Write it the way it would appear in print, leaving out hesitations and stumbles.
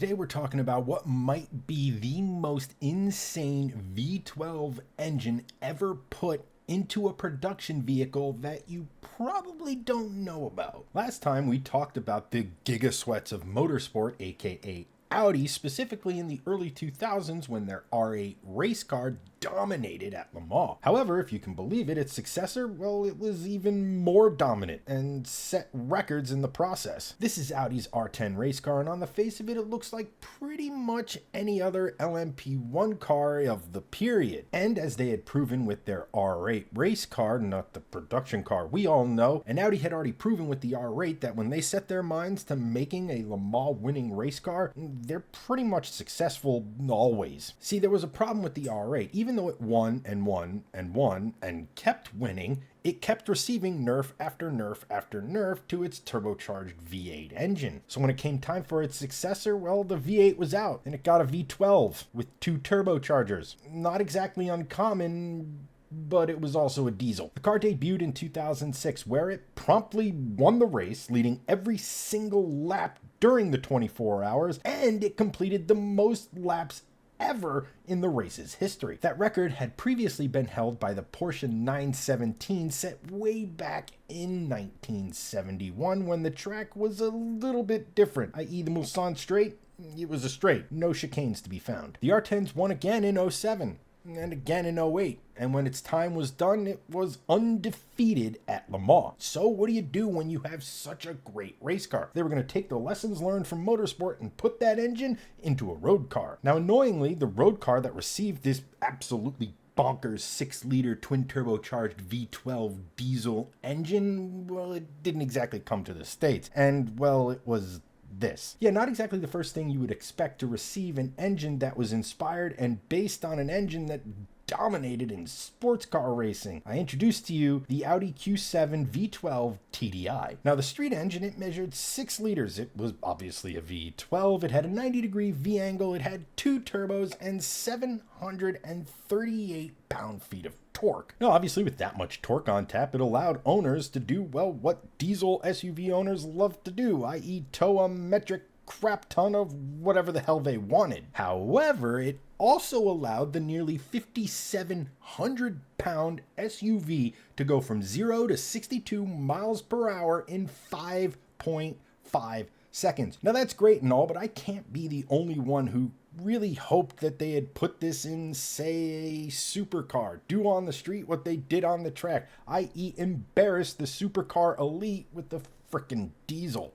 Today we're talking about what might be the most insane V12 engine ever put into a production vehicle that you probably don't know about. Last time we talked about the giga sweats of motorsport, aka Audi, specifically in the early 2000s when their R8 race car dominated at Le Mans. However, if you can believe it, its successor, well, it was even more dominant and set records in the process. This is Audi's R10 race car, and on the face of it, it looks like pretty much any other LMP1 car of the period. And as they had proven with their R8 race car, not the production car we all know, and Audi had already proven with the R8 that when they set their minds to making a Le Mans winning race car, they're pretty much successful always. See, there was a problem with the R8. Even though it won and won and won and kept winning, it kept receiving nerf after nerf after nerf to its turbocharged V8 engine. So when it came time for its successor, well, the V8 was out and it got a V12 with 2 turbochargers. Not exactly uncommon, but it was also a diesel. The car debuted in 2006, where it promptly won the race, leading every single lap during the 24 hours, and it completed the most laps ever in the race's history. That record had previously been held by the Porsche 917, set way back in 1971 when the track was a little bit different, i.e. the Mulsanne Straight, it was a straight, no chicanes to be found. The R10s won again in 07. And again in 08, and when its time was done, it was undefeated at Le Mans. So what do you do when you have such a great race car? They were going to take the lessons learned from motorsport and put that engine into a road car. Now, annoyingly, the road car that received this absolutely bonkers 6-liter twin turbocharged V12 diesel engine, well, it didn't exactly come to the States. And, well, it was this. Yeah, not exactly the first thing you would expect to receive an engine that was inspired and based on an engine that dominated in sports car racing. I introduced to you the Audi Q7 V12 TDI. Now, the street engine, it measured 6 liters. It was obviously a V12. It had a 90-degree V angle. It had 2 turbos and 738 pound-feet of torque. Now, obviously, with that much torque on tap, it allowed owners to do, well, what diesel SUV owners love to do, i.e. tow a metric crap ton of whatever the hell they wanted. However, it also allowed the nearly 5,700-pound SUV to go from 0 to 62 miles per hour in 5.5 seconds. Now, that's great and all, but I can't be the only one who really hoped that they had put this in, say, a supercar. Do on the street what they did on the track, i.e. embarrass the supercar elite with the frickin' diesel.